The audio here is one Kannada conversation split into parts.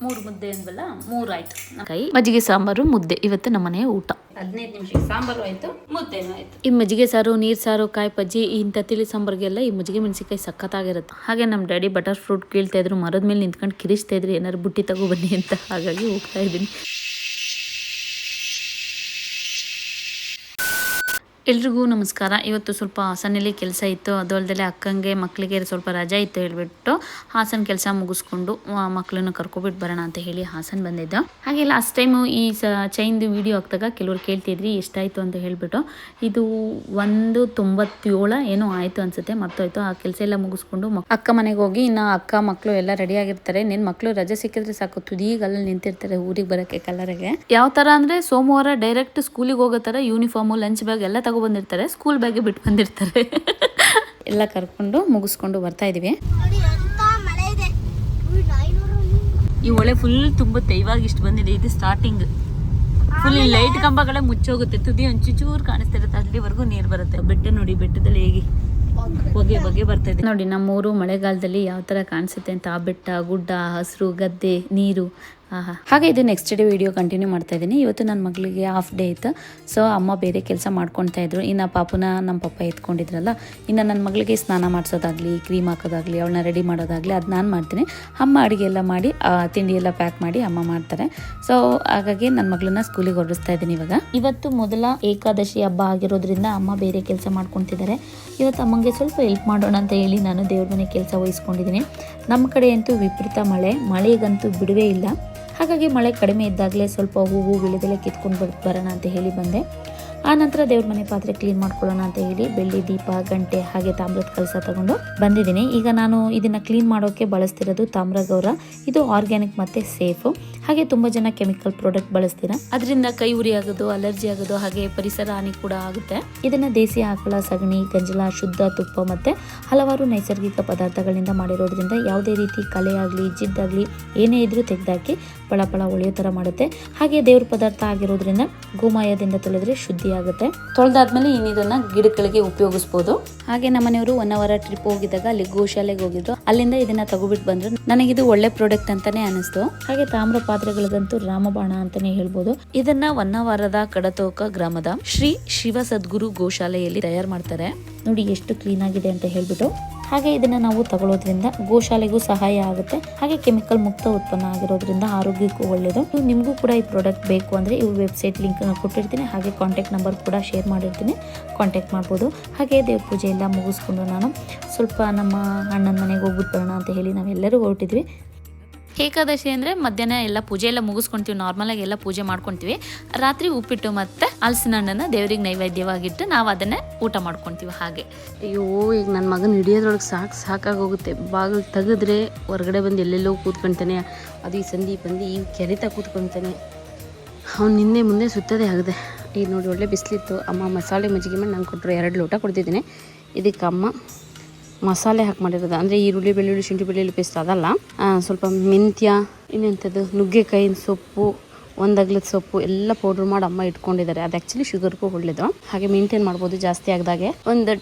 3 ಮುದ್ದೆ ಅಂದ್ವಲ್ಲ 3 ಆಯ್ತು. ಕೈ ಮಜ್ಜಿಗೆ ಸಾಂಬಾರು ಮುದ್ದೆ ಇವತ್ತು ನಮ್ಮನೆ ಊಟ. 15 ನಿಮಿಷಕ್ಕೆ ಸಾಂಬಾರು ಆಯ್ತು, ಮುದ್ದೆನೂ ಆಯ್ತು. ಈ ಮಜ್ಜಿಗೆ ಸಾರು, ನೀರ್ ಸಾರು, ಕಾಯಿ ಪಜ್ಜಿ ಇಂಥ ತಿಳಿ ಸಾಂಬಾರ್ಗೆಲ್ಲ ಈ ಮಜ್ಜಿಗೆ ಮೆಣಸಿಕಾಯಿ ಸಖತ್ತಾಗಿರುತ್ತೆ. ಹಾಗೆ ನಮ್ಮ ಡ್ಯಾಡಿ ಬಟರ್ ಫ್ರೂಟ್ ಕೇಳ್ತಾ ಇದ್ರು, ಮರದ ಮೇಲೆ ನಿಂತ್ಕೊಂಡು ಕಿರಿಸ್ತಾ ಇದ್ರು ಏನಾರು ಬುಟ್ಟಿ ತಗೋ ಬನ್ನಿ ಅಂತ. ಹಾಗಾಗಿ ಹೋಗ್ತಾ ಇದ್ದೀನಿ. ಎಲ್ರಿಗೂ ನಮಸ್ಕಾರ. ಇವತ್ತು ಸ್ವಲ್ಪ ಹಾಸನಲ್ಲಿ ಕೆಲಸ ಇತ್ತು. ಅದು ಅಲ್ಲದೆ ಅಕ್ಕಂಗೆ ಮಕ್ಕಳಿಗೆ ಸ್ವಲ್ಪ ರಜೆ ಇತ್ತು ಹೇಳ್ಬಿಟ್ಟು ಹಾಸನ ಕೆಲಸ ಮುಗಿಸ್ಕೊಂಡು ಮಕ್ಕಳನ್ನು ಕರ್ಕೊಬಿಟ್ಟು ಬರೋಣ ಅಂತ ಹೇಳಿ ಹಾಸನ ಬಂದಿದ್ದು. ಹಾಗೆ ಲಾಸ್ಟ್ ಟೈಮು ಈ ಚೈನ್ದು ವಿಡಿಯೋ ಹಾಕಿದಾಗ ಕೆಲವರು ಕೇಳ್ತಿದ್ರಿ ಎಷ್ಟಾಯಿತು ಅಂತ ಹೇಳ್ಬಿಟ್ಟು. ಇದು 197 ಏನೋ ಆಯಿತು ಅನ್ಸುತ್ತೆ, ಮರ್ತೋಯ್ತು. ಆ ಕೆಲಸ ಎಲ್ಲ ಮುಗಿಸ್ಕೊಂಡು ಅಕ್ಕ ಮನೆಗೆ ಹೋಗಿ ಇನ್ನು ಅಕ್ಕ ಮಕ್ಕಳು ಎಲ್ಲ ರೆಡಿ ಆಗಿರ್ತಾರೆ. ನಿನ್ನ ಮಕ್ಕಳು ರಜೆ ಸಿಕ್ಕಿದ್ರೆ ಸಾಕು, ತುದಿಗಲ್ಲಿ ನಿಂತಿರ್ತಾರೆ ಊರಿಗೆ ಬರೋಕ್ಕೆ ಕಲರಿಗೆ. ಯಾವ ಥರ ಅಂದರೆ ಸೋಮವಾರ ಡೈರೆಕ್ಟ್ ಸ್ಕೂಲಿಗೆ ಹೋಗೋ ಥರ ಯೂನಿಫಾರ್ಮು, ಲಂಚ್ ಬ್ಯಾಗ್ ಎಲ್ಲ ಬಂದಿರ್ತಾರೆ, ಸ್ಕೂಲ್ ಬ್ಯಾಗೆ ಬಿಟ್ಟು ಬಂದಿರ್ತಾರೆ. ಎಲ್ಲ ಕರ್ಕೊಂಡು ಮುಗಿಸ್ಕೊಂಡು ಬರ್ತಾ ಇದೀವಿ. ಈ ಹೊಳೆ ಫುಲ್ ತುಂಬುತ್ತೆ. ಇವಾಗ ಇಷ್ಟು ಬಂದಿದೆ, ಇದು ಸ್ಟಾರ್ಟಿಂಗ್. ಫುಲ್ ಲೈಟ್ ಕಂಬಗಳೇ ಮುಚ್ಚೋಗುತ್ತೆ, ತುದಿ ಒಂಚೂರು ಕಾಣಿಸ್ತಾ ಇರುತ್ತೆ, ಅಲ್ಲಿವರೆಗೂ ನೀರು ಬರುತ್ತೆ. ಬೆಟ್ಟ ನೋಡಿ, ಬೆಟ್ಟದಲ್ಲಿ ಹೇಗೆ ಹೊಗೆ ಬರ್ತಾ ಇದೆ ನೋಡಿ. ನಮ್ಮೂರು ಮಳೆಗಾಲದಲ್ಲಿ ಯಾವ ತರ ಕಾಣಿಸುತ್ತೆ ಅಂತ. ಆ ಬೆಟ್ಟ, ಗುಡ್ಡ, ಹಸಿರು, ಗದ್ದೆ, ನೀರು. ಹಾಗೆ ಇದು ನೆಕ್ಸ್ಟ್ ಡೇ ವಿಡಿಯೋ ಕಂಟಿನ್ಯೂ ಮಾಡ್ತಾ ಇದ್ದೀನಿ. ಇವತ್ತು ನನ್ನ ಮಗಳಿಗೆ ಹಾಫ್ ಡೇ ಇತ್ತು, ಸೊ ಅಮ್ಮ ಬೇರೆ ಕೆಲಸ ಮಾಡ್ಕೊತಾ ಇದ್ರು. ಇನ್ನು ಪಾಪುನ ನಮ್ಮ ಪಪ್ಪ ಎತ್ಕೊಂಡಿದ್ರಲ್ಲ, ಇನ್ನು ನನ್ನ ಮಗಳಿಗೆ ಸ್ನಾನ ಮಾಡಿಸೋದಾಗ್ಲಿ, ಕ್ರೀಮ್ ಹಾಕೋದಾಗ್ಲಿ, ಅವಳನ್ನ ರೆಡಿ ಮಾಡೋದಾಗ್ಲಿ ಅದು ನಾನು ಮಾಡ್ತೀನಿ. ಅಮ್ಮ ಅಡುಗೆ ಎಲ್ಲ ಮಾಡಿ ತಿಂಡಿ ಎಲ್ಲ ಪ್ಯಾಕ್ ಮಾಡಿ ಅಮ್ಮ ಮಾಡ್ತಾರೆ. ಸೊ ಹಾಗಾಗಿ ನನ್ನ ಮಗಳನ್ನ ಸ್ಕೂಲಿಗೆ ಹೊರಡಿಸ್ತಾ ಇದ್ದೀನಿ ಇವಾಗ. ಇವತ್ತು ಮೊದಲ ಏಕಾದಶಿ ಹಬ್ಬ ಆಗಿರೋದ್ರಿಂದ ಅಮ್ಮ ಬೇರೆ ಕೆಲಸ ಮಾಡ್ಕೊತಿದ್ದಾರೆ. ಇವತ್ತು ಅಮ್ಮಂಗೆ ಸ್ವಲ್ಪ ಹೆಲ್ಪ್ ಮಾಡೋಣ ಅಂತ ಹೇಳಿ ನಾನು ದೇವ್ರ ಮನೆ ಕೆಲಸ ವಹಿಸ್ಕೊಂಡಿದ್ದೀನಿ. ನಮ್ಮ ಕಡೆ ಅಂತೂ ವಿಪರೀತ ಮಳೆಗಂತೂ ಬಿಡುವೇ ಇಲ್ಲ. ಹಾಗಾಗಿ ಮಳೆ ಕಡಿಮೆ ಇದ್ದಾಗಲೇ ಸ್ವಲ್ಪ ಹೂವು ವಿಳೆದೆಲೆ ಕಿತ್ಕೊಂಡು ಬರೋಣ ಅಂತ ಹೇಳಿ ಬಂದೆ. ಆ ನಂತರ ದೇವ್ರ ಮನೆ ಪಾತ್ರೆ ಕ್ಲೀನ್ ಮಾಡ್ಕೊಳ್ಳೋಣ ಅಂತ ಹೇಳಿ ಬೆಳ್ಳಿ ದೀಪ, ಗಂಟೆ ಹಾಗೆ ತಾಮ್ರದ ಕಲಸ ತಗೊಂಡು ಬಂದಿದ್ದೀನಿ. ಈಗ ನಾನು ಇದನ್ನ ಕ್ಲೀನ್ ಮಾಡೋಕೆ ಬಳಸ್ತಿರೋದು ತಾಮ್ರ ಗೌರ. ಇದು ಆರ್ಗ್ಯಾನಿಕ್ ಮತ್ತೆ ಸೇಫು. ಹಾಗೆ ತುಂಬಾ ಜನ ಕೆಮಿಕಲ್ ಪ್ರಾಡಕ್ಟ್ ಬಳಸ್ತೀರಾ, ಅದರಿಂದ ಕೈ ಉರಿ ಆಗೋದು, ಅಲರ್ಜಿ ಆಗೋದು, ಹಾಗೆ ಪರಿಸರ ಹಾನಿ ಕೂಡ ಆಗುತ್ತೆ. ಇದನ್ನ ದೇಸಿ ಆಕಳ ಸಗಣಿ, ಗಂಜಲ, ಶುದ್ಧ ತುಪ್ಪ ಮತ್ತೆ ಹಲವಾರು ನೈಸರ್ಗಿಕ ಪದಾರ್ಥಗಳಿಂದ ಮಾಡಿರೋದ್ರಿಂದ ಯಾವುದೇ ರೀತಿ ಕಲೆ ಆಗಲಿ, ಜಿಡ್ಡಾಗ್ಲಿ ಏನೇ ಇದ್ರೂ ತೆಗೆದಾಕಿ ಪಳ ಒಳೆಯೋ ತರ ಮಾಡುತ್ತೆ. ಹಾಗೆ ದೇವ್ರ ಪದಾರ್ಥ ಆಗಿರೋದ್ರಿಂದ ಗೋಮಯದಿಂದ ತೊಳೆದ್ರೆ ಶುದ್ಧಿ ಆಗುತ್ತೆ. ತೊಳೆದಾದ್ಮೇಲೆ ಇನ್ನಿದನ್ನ ಗಿಡಗಳಿಗೆ ಉಪಯೋಗಿಸಬಹುದು. ಹಾಗೆ ನಮ್ಮನೆಯವರು 1 ಅವರ್ ಟ್ರಿಪ್ ಹೋಗಿದ್ದಾಗ ಅಲ್ಲಿ ಗೋಶಾಲೆಗೆ ಹೋಗಿದ್ರು, ಅಲ್ಲಿಂದ ಇದನ್ನ ತಗೋಬಿಟ್ಟು ಬಂದ್ರು. ನನಗಿದು ಒಳ್ಳೆ ಪ್ರಾಡಕ್ಟ್ ಅಂತಾನೆ ಅನಿಸ್ತು. ಹಾಗೆ ತಾಮ್ರ ಪಾತ್ರೆಗಳಿಗಂತೂ ರಾಮಬಾಣ ಅಂತಾನೆ ಹೇಳ್ಬೋದು. ಇದನ್ನ 1 ವಾರದ ಕಡತೋಕ ಗ್ರಾಮದ ಶ್ರೀ ಶಿವ ಸದ್ಗುರು ಗೋಶಾಲೆಯಲ್ಲಿ ತಯಾರು ಮಾಡ್ತಾರೆ. ನೋಡಿ ಎಷ್ಟು ಕ್ಲೀನ್ ಆಗಿದೆ ಅಂತ ಹೇಳ್ಬಿಟ್ಟು. ಹಾಗೆ ಇದನ್ನ ನಾವು ತಗೊಳ್ಳೋದ್ರಿಂದ ಗೋಶಾಲೆಗೂ ಸಹಾಯ ಆಗುತ್ತೆ. ಹಾಗೆ ಕೆಮಿಕಲ್ ಮುಕ್ತ ಉತ್ಪನ್ನ ಆಗಿರೋದ್ರಿಂದ ಆರೋಗ್ಯಕ್ಕೂ ಒಳ್ಳೆಯದು. ನಿಮಗೂ ಕೂಡ ಈ ಪ್ರಾಡಕ್ಟ್ ಬೇಕು ಅಂದ್ರೆ ಈ ವೆಬ್ಸೈಟ್ ಲಿಂಕ್ ಕೊಟ್ಟಿರ್ತೀನಿ, ಹಾಗೆ ಕಾಂಟ್ಯಾಕ್ಟ್ ನಂಬರ್ ಕೂಡ ಶೇರ್ ಮಾಡಿರ್ತೀನಿ, ಕಾಂಟ್ಯಾಕ್ಟ್ ಮಾಡ್ಬೋದು. ಹಾಗೆ ದೇವ್ರ ಪೂಜೆ ಎಲ್ಲ ಮುಗಿಸ್ಕೊಂಡು ನಾನು ಸ್ವಲ್ಪ ನಮ್ಮ ಅಣ್ಣನ ಮನೆಗೆ ಹೋಗ್ಬಿಟ್ಟು ಬರೋಣ ಅಂತ ಹೇಳಿ ನಾವೆಲ್ಲರೂ ಹೊರಟಿದ್ವಿ. ಏಕಾದಶಿ ಅಂದರೆ ಮಧ್ಯಾಹ್ನ ಎಲ್ಲ ಪೂಜೆ ಎಲ್ಲ ಮುಗಿಸ್ಕೊತೀವಿ, ನಾರ್ಮಲಾಗಿ ಎಲ್ಲ ಪೂಜೆ ಮಾಡ್ಕೊತೀವಿ. ರಾತ್ರಿ ಉಪ್ಪಿಟ್ಟು ಮತ್ತು ಹಲಸಿನ ಹಣ್ಣನ್ನು ದೇವ್ರಿಗೆ ನೈವೇದ್ಯವಾಗಿಟ್ಟು ನಾವು ಅದನ್ನೇ ಊಟ ಮಾಡ್ಕೊತೀವಿ. ಹಾಗೆ ಅಯ್ಯೋ ಈಗ ನನ್ನ ಮಗನ ಹಿಡಿಯೋದ್ರೊಳಗೆ ಸಾಕಾಗಿ ಹೋಗುತ್ತೆ. ಬಾಗಿಲು ತೆಗೆದ್ರೆ ಹೊರಗಡೆ ಬಂದು ಎಲ್ಲೆಲ್ಲೋ ಕೂತ್ಕೊತಾನೆ. ಅದು ಈ ಸಂದಿ ಬಂದು ಈ ಕೆರೆತ ಕೂತ್ಕೊತಾನೆ. ಅವ್ನು ನಿನ್ನೆ ಮುಂದೆ ಸುತ್ತದೇ ಆಗಿದೆ. ಈಗ ನೋಡಿ ಒಳ್ಳೆ ಬಿಸಿಲಿತ್ತು. ಅಮ್ಮ ಮಸಾಲೆ ಮಜ್ಜಿಗೆ ಮಾಡಿ ನಂಗೆ ಕೊಟ್ಟರು, 2 ಲೋಟ ಕೊಡ್ತಿದ್ದೀನಿ. ಇದಕ್ಕೆ ಅಮ್ಮ ಮಸಾಲೆ ಹಾಕಿ ಮಾಡಿರೋದು, ಅಂದರೆ ಈರುಳ್ಳಿ, ಬೆಳ್ಳುಳ್ಳಿ, ಶುಂಠಿ ಬೆಳ್ಳುಳ್ಳಿ ಪೇಸ್ಟ್ ಅದಲ್ಲ, ಸ್ವಲ್ಪ ಮೆಂತ್ಯ, ಇನ್ನೆಂಥದ್ದು ನುಗ್ಗೆಕಾಯಿನ ಸೊಪ್ಪು, 1 ಅಗಲದ ಸೊಪ್ಪು ಎಲ್ಲ ಪೌಡ್ರ್ ಮಾಡಿ ಅಮ್ಮ ಇಟ್ಕೊಂಡಿದ್ದಾರೆ. ಅದು ಆ್ಯಕ್ಚುಲಿ ಶುಗರ್ಗೂ ಒಳ್ಳೇದು. ಹಾಗೆ ಮೇಂಟೈನ್ ಮಾಡ್ಬೋದು, ಜಾಸ್ತಿ ಆಗದಾಗೆ ಒಂದು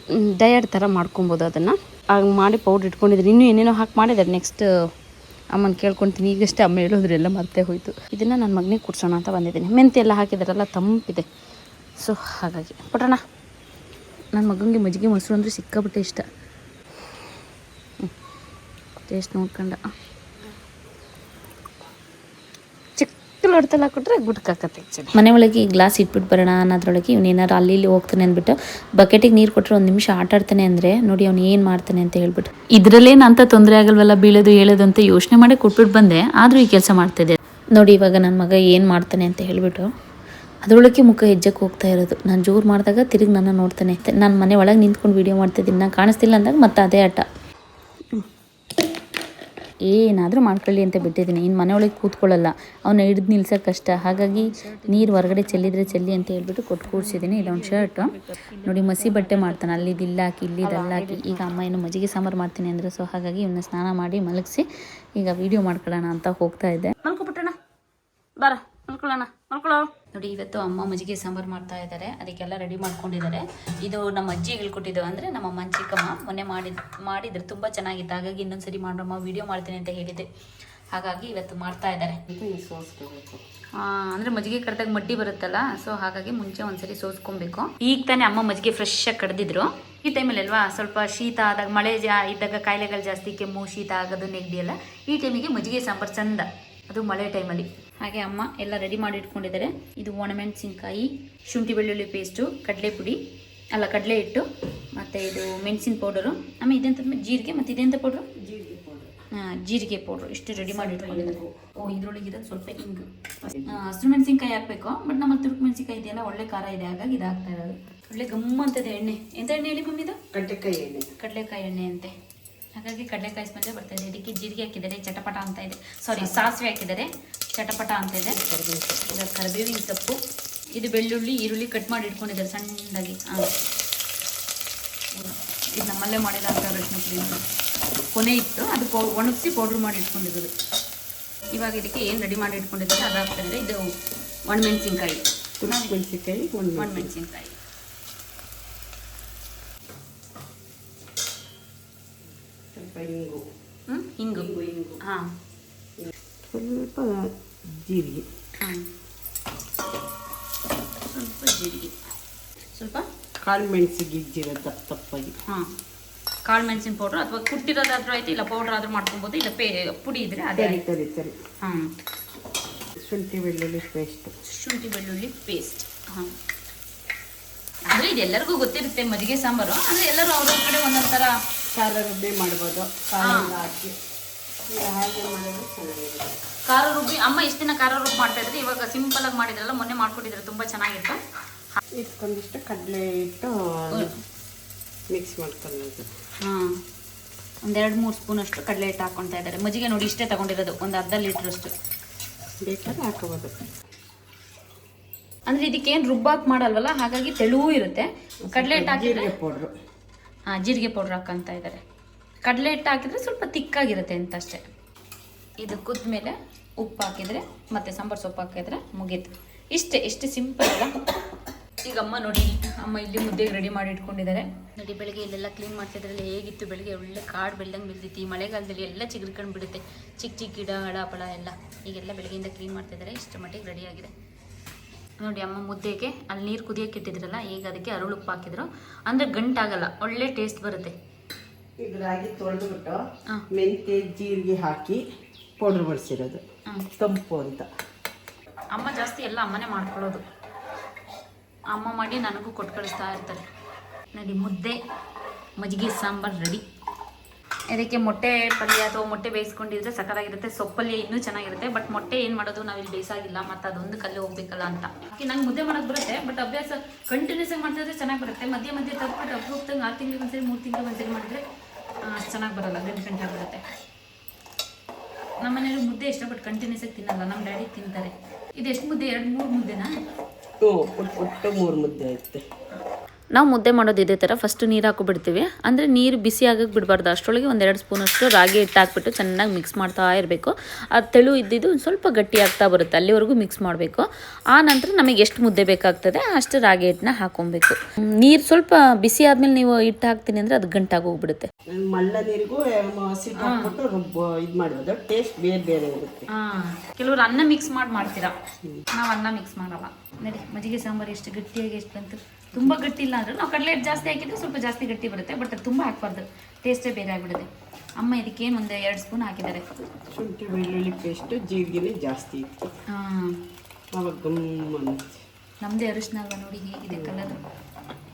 ಡಯಟ್ ಥರ ಮಾಡ್ಕೊಬೋದು. ಅದನ್ನು ಹಾಗೆ ಮಾಡಿ ಪೌಡ್ರ್ ಇಟ್ಕೊಂಡಿದ್ದಾರೆ. ಇನ್ನೂ ಏನೇನೋ ಹಾಕಿ ಮಾಡಿದ್ದಾರೆ. ನೆಕ್ಸ್ಟ್ ಅಮ್ಮನ ಕೇಳ್ಕೊತೀನಿ. ಈಗಷ್ಟೇ ಅಮ್ಮ ಹೇಳೋದ್ರೆಲ್ಲ ಮರ್ತೇ ಹೋಯಿತು. ಇದನ್ನು ನನ್ನ ಮಗನಿಗೆ ಕುಡ್ಸೋಣ ಅಂತ ಬಂದಿದ್ದೀನಿ. ಮೆಂತ್ಯ ಎಲ್ಲ ಹಾಕಿದಾರಲ್ಲ, ತಂಪಿದೆ. ಸೊ ಹಾಗಾಗಿ ಪುಟ್ಟಣ, ನನ್ನ ಮಗನಿಗೆ ಮಜ್ಜಿಗೆ ಮೊಸರು ಅಂದರೆ ಸಿಕ್ಕಾಬಿಟ್ಟೆ ಇಷ್ಟ. ಟೇಸ್ಟ್ ನೋಡ್ಕೊಂಡ ಚಿಕ್ಕ ಲೋಟದಲ್ಲಿ ಹಾಕ್ಬಿಟ್ರೆ ಗುಡ್ಕಾಕತ್ತೆ. ಆ್ಯಕ್ಚುಲಿ ಮನೆ ಒಳಗೆ ಈ ಗ್ಲಾಸ್ ಇಟ್ಬಿಟ್ಟು ಬರೋಣ ಅನ್ನೋದ್ರೊಳಗೆ ಇವನೇನಾರು ಅಲ್ಲಿ ಇಲ್ಲಿ ಹೋಗ್ತಾನೆ ಅಂದ್ಬಿಟ್ಟು ಬಕೆಟಿಗೆ ನೀರು ಕೊಟ್ಟರೆ 1 ನಿಮಿಷ ಆಟ ಆಡ್ತಾನೆ. ಅಂದರೆ ನೋಡಿ ಅವ್ನು ಏನು ಮಾಡ್ತಾನೆ ಅಂತ ಹೇಳ್ಬಿಟ್ಟು. ಇದರಲ್ಲೇನಂತ ತೊಂದರೆ ಆಗಲ್ವಲ್ಲ, ಬೀಳೋದು ಹೇಳೋದು ಅಂತ ಯೋಚನೆ ಮಾಡಿ ಕೊಟ್ಬಿಟ್ಟು ಬಂದೆ. ಆದರೂ ಈ ಕೆಲಸ ಮಾಡ್ತಾಯಿದ್ದೆ ನೋಡಿ. ಇವಾಗ ನನ್ನ ಮಗ ಏನು ಮಾಡ್ತಾನೆ ಅಂತ ಹೇಳ್ಬಿಟ್ಟು ಅದರೊಳಗೆ ಮುಖ ಹೆಜ್ಜಕ್ಕೆ ಹೋಗ್ತಾ ಇರೋದು. ನಾನು ಜೋರು ಮಾಡಿದಾಗ ತಿರುಗಿ ನನ್ನ ನೋಡ್ತಾನೆ. ನಾನು ಮನೆ ಒಳಗೆ ನಿಂತ್ಕೊಂಡು ವೀಡಿಯೋ ಮಾಡ್ತಿದ್ದೀನಿ, ನಾನು ಕಾಣಿಸ್ತಿಲ್ಲ ಅಂದಾಗ ಮತ್ತೆ ಅದೇ ಆಟ. ಏನಾದರೂ ಮಾಡ್ಕೊಳ್ಳಿ ಅಂತ ಬಿಟ್ಟಿದ್ದೀನಿ. ಇನ್ನು ಮನೆಯೊಳಗೆ ಕೂತ್ಕೊಳ್ಳಲ್ಲ, ಅವನ್ನ ಹಿಡಿದು ನಿಲ್ಸೋಕೆ ಕಷ್ಟ. ಹಾಗಾಗಿ ನೀರು ಹೊರಗಡೆ ಚೆಲ್ಲಿದ್ರೆ ಚೆಲ್ಲಿ ಅಂತ ಹೇಳ್ಬಿಟ್ಟು ಕೊಟ್ಟು ಕೂರಿಸಿದ್ದೀನಿ. ಇಲ್ಲ ಒಂದು ಶರ್ಟು ನೋಡಿ, ಮಸಿ ಬಟ್ಟೆ ಮಾಡ್ತಾನೆ, ಅಲ್ಲಿದ್ದು ಇಲ್ಲಾಕಿ ಇಲ್ಲಿದ್ದು ಅಲ್ಲಾಕಿ. ಈಗ ಅಮ್ಮ ಏನು ಮಜ್ಜಿಗೆ ಸಾಂಬಾರು ಮಾಡ್ತೀನಿ ಅಂದರೆ, ಸೊ ಹಾಗಾಗಿ ಇವನ್ನ ಸ್ನಾನ ಮಾಡಿ ಮಲಗಿಸಿ ಈಗ ವೀಡಿಯೋ ಮಾಡ್ಕೊಳ್ಳೋಣ ಅಂತ ಹೋಗ್ತಾ ಇದ್ದೆ. ಮಲ್ಕೊಬಿಟ್ಟಣ, ಬಾರ ಮಲ್ಕೊಳ್ಳೋ. ನೋಡಿ ಇವತ್ತು ಅಮ್ಮ ಮಜ್ಜಿಗೆ ಸಾಂಬಾರು ಮಾಡ್ತಾ ಇದ್ದಾರೆ. ಅದಕ್ಕೆಲ್ಲ ರೆಡಿ ಮಾಡ್ಕೊಂಡಿದ್ದಾರೆ. ಇದು ನಮ್ಮ ಅಜ್ಜಿ ಹೇಳ್ಕೊಟ್ಟಿದ್ದು, ಅಂದರೆ ನಮ್ಮ ಅಮ್ಮ ಚಿಕ್ಕಮ್ಮ ಮೊನ್ನೆ ಮಾಡಿದ್ರೆ ತುಂಬ ಚೆನ್ನಾಗಿತ್ತು. ಹಾಗಾಗಿ ಇನ್ನೊಂದ್ಸರಿ ಮಾಡಮ್ಮ, ವೀಡಿಯೋ ಮಾಡ್ತೀನಿ ಅಂತ ಹೇಳಿದ್ದೆ. ಹಾಗಾಗಿ ಇವತ್ತು ಮಾಡ್ತಾ ಇದ್ದಾರೆ. ಸೋಸ್ಕೋಬೇಕು. ಅಂದರೆ ಮಜ್ಜಿಗೆ ಕಡ್ದಾಗ ಮಡ್ಡಿ ಬರುತ್ತಲ್ಲ, ಸೊ ಹಾಗಾಗಿ ಮುಂಚೆ ಒಂದ್ಸರಿ ಸೋಸ್ಕೊಬೇಕು. ಈಗ ತಾನೇ ಅಮ್ಮ ಮಜ್ಜಿಗೆ ಫ್ರೆಶ್ ಆಗಿ ಕಡ್ದಿದ್ರು. ಈ ಟೈಮಲ್ಲಿ ಅಲ್ವಾ ಸ್ವಲ್ಪ ಶೀತ ಆದಾಗ, ಮಳೆ ಇದ್ದಾಗ ಕಾಯಿಲೆಗಳು ಜಾಸ್ತಿ, ಕೆಮ್ಮು ಶೀತ ಆಗೋದು ನೆಗಡಿ ಎಲ್ಲ, ಈ ಟೈಮಿಗೆ ಮಜ್ಜಿಗೆ ಸಾಂಬಾರು ಚಂದ, ಅದು ಮಳೆ ಟೈಮಲ್ಲಿ. ಹಾಗೆ ಅಮ್ಮ ಎಲ್ಲ ರೆಡಿ ಮಾಡಿ ಇಟ್ಕೊಂಡಿದ್ದಾರೆ. ಇದು ಒಣಮೆಣಸಿನ್ಕಾಯಿ, ಶುಂಠಿ ಬೆಳ್ಳುಳ್ಳಿ ಪೇಸ್ಟು, ಕಡಲೆ ಹಿಟ್ಟು, ಮತ್ತು ಇದು ಮೆಣಸಿನ ಪೌಡರು, ಆಮೇಲೆ ಇದೆಂತ ಜೀರಿಗೆ, ಮತ್ತು ಇದೆಂತ ಪೌಡ್ರು, ಜೀರಿಗೆ ಪೌಡ್ರು, ಇಷ್ಟು ರೆಡಿ ಮಾಡಿ ಇಟ್ಕೊಂಡಿದ್ದಾರೆ. ಇದ್ರೊಳಗೆ ಇರೋದು ಸ್ವಲ್ಪ ಹಿಂಗು, ಹಸಿರು ಮೆಣಸಿನ್ಕಾಯಿ ಹಾಕಬೇಕು. ಬಟ್ ನಮ್ಮಲ್ಲಿ ತುರ್ಕು ಮೆಣಸಿನ್ಕಾಯಿ ಇದೆಯಲ್ಲ, ಒಳ್ಳೆ ಖಾರ ಇದೆ, ಹಾಗಾಗಿ ಇದು ಹಾಕ್ತಾ ಇರೋದು. ಒಳ್ಳೆ ಗಮ್ಮಂತದೆ ಎಣ್ಣೆ. ಎಂತ ಎಣ್ಣೆ ಹೇಳಿ ಮಮ್ಮಿದು? ಕಡಲೆಕಾಯಿ ಎಣ್ಣೆ ಅಂತೆ. ಹಾಗಾಗಿ ಕಡಲೆಕಾಯಿ ಸ್ಮೆಲ್ಲೇ ಬರ್ತಾ ಇದೆ. ಇದಕ್ಕೆ ಜೀರಿಗೆ ಹಾಕಿದ್ದಾರೆ, ಚಟಪಟ ಅಂತ ಇದೆ. ಸಾಸಿವೆ ಹಾಕಿದ್ದಾರೆ, ಚಟಪಟ ಅಂತ ಇದೆ. ಈಗ ಕರಿಬೇವಿನ ಸೊಪ್ಪು, ಇದು ಬೆಳ್ಳುಳ್ಳಿ, ಈರುಳ್ಳಿ ಕಟ್ ಮಾಡಿ ಇಟ್ಕೊಂಡಿದ್ದಾರೆ ಸಣ್ಣದಾಗಿ. ಇದು ನಮ್ಮಲ್ಲೇ ಮಾಡಿದ ಅಂತ ಅರಶಿನ ಪುಡಿ ಕೊನೆ ಇತ್ತು, ಅದು ಒಣಗಿಸಿ ಪೌಡ್ರ್ ಮಾಡಿ ಇಟ್ಕೊಂಡಿರೋದು. ಇವಾಗ ಇದಕ್ಕೆ ಏನು ರೆಡಿ ಮಾಡಿ ಇಟ್ಕೊಂಡಿದ್ದಾರೆ ಅದು ಹಾಕ್ತಾಯಿದ್ದಾರೆ. ಇದು ಒಣಮೆಣಸಿನ್ಕಾಯಿ, ಒಣಮೆಣಸಿನ್ಕಾಯಿ, ಹಿಂಗು, ಹಾಂ, ಸ್ವಲ್ಪ ಜೀರಿಗೆ, ಸ್ವಲ್ಪ ಜೀರಿಗೆ, ಸ್ವಲ್ಪ ಕಾಳು ಮೆಣಸಿಗೆ ಜೀರಿಗೆ ದಪ್ಪಗೆ. ಹಾಂ, ಕಾಳು ಮೆಣಸಿನ ಪೌಡ್ರ್ ಅಥವಾ ಕುಟ್ಟಿರೋದಾದ್ರೂ ಆಯ್ತು, ಇಲ್ಲ ಪೌಡ್ರ್ ಆದ್ರೂ ಮಾಡ್ಕೊಬೋದು, ಇಲ್ಲ ಪುಡಿ ಇದ್ರೆ ಅದೇ. ಹಾಂ, ಶುಂಠಿ ಬೆಳ್ಳುಳ್ಳಿ ಪೇಸ್ಟ್. ಹಾಂ, ಅಂದರೆ ಇದೆಲ್ಲರಿಗೂ ಗೊತ್ತಿರುತ್ತೆ ಮಜ್ಜಿಗೆ ಸಾಂಬಾರು. ಅಂದರೆ ಎಲ್ಲರೂ ಅವ್ರವ್ರ ಕಡೆ ಒಂದೊಂದು ಥರ ಖಾರ ರುಬ್ಬಿ ಮಾಡ್ಬೋದು. ಹಾಕಿ ಹಾಗೆ ಮಾಡಿದ್ರೆ ಚೆನ್ನಾಗಿರುತ್ತೆ. ಖಾರ ರುಬ್ಬಿ ಅಮ್ಮ ಇಷ್ಟು ದಿನ ಖಾರ ರುಬ್ಬಿ ಮಾಡ್ತಾಯಿದ್ರು, ಇವಾಗ ಸಿಂಪಲಾಗಿ ಮಾಡಿದ್ರಲ್ಲ, ಮೊನ್ನೆ ಮಾಡ್ಕೊಟ್ಟಿದ್ರು, ತುಂಬ ಚೆನ್ನಾಗಿತ್ತು. ಇದಕ್ಕೊಂದಿಷ್ಟು ಕಡಲೆ ಹಿಟ್ಟು ಮಿಕ್ಸ್ ಮಾಡ್ಕೊಳ್ಳೋದು. ಹಾಂ, ಒಂದು 2-3 ಸ್ಪೂನಷ್ಟು ಕಡಲೆ ಹಿಟ್ಟು ಹಾಕ್ಕೊಳ್ತಾ ಇದ್ದಾರೆ. ಮಜ್ಜಿಗೆ ನೋಡಿ ಇಷ್ಟೇ ತೊಗೊಂಡಿರೋದು, ಒಂದು ಅರ್ಧ ಲೀಟ್ರಷ್ಟು. ಬೇಕಾದ್ರೆ ಹಾಕೋಬೋದು. ಅಂದರೆ ಇದಕ್ಕೇನು ರುಬ್ಬಾಕ್ ಮಾಡಲ್ವಲ್ಲ, ಹಾಗಾಗಿ ತೆಳುವೂ ಇರುತ್ತೆ. ಕಡಲೆ ಹಿಟ್ಟು ಹಾಕಿದ್ರೆ ಪೌಡ್ರು, ಹಾಂ, ಜೀರಿಗೆ ಪೌಡ್ರ್ ಹಾಕ್ಕೊಂತ ಇದ್ದಾರೆ. ಕಡಲೆ ಹಿಟ್ಟು ಹಾಕಿದರೆ ಸ್ವಲ್ಪ ತಿಕ್ಕಾಗಿರುತ್ತೆ ಅಂತ ಅಷ್ಟೇ. ಇದು ಕುದ್ಮೇಲೆ ಉಪ್ಪು ಹಾಕಿದರೆ ಮತ್ತು ಸಾಂಬಾರು ಸೊಪ್ಪು ಹಾಕಿದ್ರೆ ಮುಗೀತು. ಇಷ್ಟು ಸಿಂಪಲ್ ಅಲ್ಲ. ಈಗ ಅಮ್ಮ ನೋಡಿ, ಅಮ್ಮ ಇಲ್ಲಿ ಮುದ್ದೆಗೆ ರೆಡಿ ಮಾಡಿ ಇಟ್ಕೊಂಡಿದ್ದಾರೆ. ನೋಡಿ, ಬೆಳಗ್ಗೆ ಇಲ್ಲೆಲ್ಲ ಕ್ಲೀನ್ ಮಾಡ್ತಿದ್ರಲ್ಲಿ ಹೇಗಿತ್ತು ಬೆಳಗ್ಗೆ, ಒಳ್ಳೆ ಕಾಡು ಬೆಳ್ದಂಗೆ ಬಿದ್ದಿತ್ತು. ಈ ಮಳೆಗಾಲದಲ್ಲಿ ಎಲ್ಲ ಚಿಗುರ್ಕೊಂಡು ಬಿಡುತ್ತೆ, ಚಿಕ್ಕ ಗಿಡ ಹಳ ಎಲ್ಲ. ಈಗೆಲ್ಲ ಬೆಳಗ್ಗೆಯಿಂದ ಕ್ಲೀನ್ ಮಾಡ್ತಿದ್ದಾರೆ. ಇಷ್ಟು ಮಟ್ಟಿಗೆ ರೆಡಿಯಾಗಿದೆ ನೋಡಿ. ಅಮ್ಮ ಮುದ್ದೆಗೆ ಅಲ್ಲಿ ನೀರು ಕುದಿಯೋಕೆ ಇಟ್ಟಿದ್ರಲ್ಲ, ಈಗ ಅದಕ್ಕೆ ಅರಳುಪ್ಪು ಹಾಕಿದ್ರು, ಅಂದರೆ ಗಂಟಾಗಲ್ಲ, ಒಳ್ಳೆ ಟೇಸ್ಟ್ ಬರುತ್ತೆ. ಈಗ ರಾಗಿ ತೊಳೆದ್ಬಿಟ್ಟು ಮೆಂತ್ಯ ಜೀರಿಗೆ ಹಾಕಿ ಪೌಡ್ರ್ ಬಳಸಿರೋದು, ತಂಪು ಅಂತ. ಅಮ್ಮ ಜಾಸ್ತಿ ಎಲ್ಲ ಅಮ್ಮನೇ ಮಾಡ್ಕೊಳ್ಳೋದು. ಅಮ್ಮ ಮಾಡಿ ನನಗೂ ಕೊಟ್ಟು ಕಳಿಸ್ತಾ ಇರ್ತಾರೆ. ನೋಡಿ, ಮುದ್ದೆ ಮಜ್ಜಿಗೆ ಸಾಂಬಾರು ರೆಡಿ. ಇದಕ್ಕೆ ಮೊಟ್ಟೆ ಪಲ್ಯ ಅಥವಾ ಮೊಟ್ಟೆ ಬೇಯಿಸ್ಕೊಂಡಿದ್ರೆ ಸಕ್ಕತ್ತಾಗಿರುತ್ತೆ. ಸೊಪ್ಪಲ್ಯ ಇನ್ನೂ ಚೆನ್ನಾಗಿರುತ್ತೆ. ಬಟ್ ಮೊಟ್ಟೆ ಏನು ಮಾಡೋದು, ನಾವಿಲ್ಲಿ ಬೇಯಿಸಾಗಿಲ್ಲ, ಮತ್ತು ಅದೊಂದು ಕಲ್ಲು ಹೋಗ್ಬೇಕಲ್ಲ ಅಂತ. ನಂಗೆ ಮುದ್ದೆ ಮಾಡೋಕ್ಕೆ ಬರುತ್ತೆ, ಬಟ್ ಅಭ್ಯಾಸ ಕಂಟಿನ್ಯೂಸ್ ಆಗಿ ಮಾಡ್ತಿದ್ರೆ ಚೆನ್ನಾಗಿ ಬರುತ್ತೆ. ಮಧ್ಯೆ ತಪ್ಪಿಟ್ಟು ಅಪ್ರೂಪ್ತಂಗೆ 6 ತಿಂಗಳಿಗೆ ಒಂದ್ಸರಿ 3 ತಿಂಗಳಿಗೆ ಒಂದ್ಸರಿ ಮಾಡಿದ್ರೆ ಅಷ್ಟು ಚೆನ್ನಾಗಿ ಬರೋಲ್ಲ, ಗಂಟಾಗಿರುತ್ತೆ. ನಮ್ಮ ಮನೇಲಿ ಮುದ್ದೆ ಇಷ್ಟ, ಬಟ್ ಕಂಟಿನ್ಯೂಸ್ ಆಗಿ ತಿನ್ನಲ್ಲ. ನಮ್ಮ ಡ್ಯಾಡಿ ತಿಂತಾರೆ. ಇದು ಎಷ್ಟು ಮುದ್ದೆ, 2-3 ಮುದ್ದೆನಾ? ಒಟ್ಟು 3 ಮುದ್ದೆ ಐತೆ. ನಾವು ಮುದ್ದೆ ಮಾಡೋದು ಇದೇ ಥರ. ಫಸ್ಟ್ ನೀರು ಹಾಕಿಬಿಡ್ತೀವಿ, ಅಂದರೆ ನೀರು ಬಿಸಿ ಆಗಕ್ಕೆ ಬಿಡಬಾರ್ದು. ಅಷ್ಟರೊಳಗೆ 1-2 ಸ್ಪೂನಷ್ಟು ರಾಗಿ ಹಿಟ್ಟು ಹಾಕ್ಬಿಟ್ಟು ಚೆನ್ನಾಗಿ ಮಿಕ್ಸ್ ಮಾಡ್ತಾ ಇರಬೇಕು. ಅದು ತೆಳು ಇದ್ದಿದ್ದು ಸ್ವಲ್ಪ ಗಟ್ಟಿ ಆಗ್ತಾ ಬರುತ್ತೆ, ಅಲ್ಲಿವರೆಗೂ ಮಿಕ್ಸ್ ಮಾಡಬೇಕು. ಆ ನಂತರ ನಮಗೆ ಎಷ್ಟು ಮುದ್ದೆ ಬೇಕಾಗ್ತದೆ ಅಷ್ಟು ರಾಗಿ ಹಿಟ್ಟನ್ನ ಹಾಕೊಬೇಕು. ನೀರು ಸ್ವಲ್ಪ ಬಿಸಿ ಆದಮೇಲೆ ನೀವು ಹಿಟ್ಟು ಹಾಕ್ತೀನಿ ಅಂದರೆ ಅದು ಗಂಟಾಗಿ ಹೋಗ್ಬಿಡುತ್ತೆ. ಮಳ್ಳ ನೀರಿಗೂ ಹಸಿಟ್ಟು ಹಾಕ್ಬಿಟ್ಟು ಇದು ಮಾಡೋದು ಟೇಸ್ಟ್ ಬೇರೆ ಇರುತ್ತೆ. ಕೆಲವರು ಅನ್ನ ಮಿಕ್ಸ್ ಮಾಡ್ತೀರಾ, ನಾವು ಅನ್ನ ಮಿಕ್ಸ್ ಮಾಡಲ್ಲ. ನೋಡಿ, ಮಜ್ಜಿಗೆ ಸಾಂಬಾರು ಎಷ್ಟು ಗಟ್ಟಿಯಾಗಿ ಎಷ್ಟು ಬಂತು. ತುಂಬ ಗಟ್ಟಿ ಇಲ್ಲ ಅಂದ್ರೆ ನಾವು ಕಡಲೆ ಹಿಟ್ಟು ಜಾಸ್ತಿ ಹಾಕಿದ್ರೆ ಸ್ವಲ್ಪ ಜಾಸ್ತಿ ಗಟ್ಟಿ ಬರುತ್ತೆ, ಬಟ್ ಅದು ತುಂಬ ಹಾಕ್ಬಾರ್ದು, ಟೇಸ್ಟೇ ಬೇರೆ ಆಗಿಬಿಡುತ್ತೆ. ಅಮ್ಮ ಇದಕ್ಕೇನು 1-2 ಸ್ಪೂನ್ ಹಾಕಿದ್ದಾರೆ. ಶುಂಠಿ ಬೆಳ್ಳುಳ್ಳಿ ಪೇಸ್ಟ್ ಜೀರಿಗೆ ಜಾಸ್ತಿ ಇತ್ತು, ಅವಾಗ ನಮ್ಮದೇ ಅರಿಶಿನ ಅಲ್ವಾ, ನೋಡಿ ಹೇಗಿದೆ ಕಲರ್.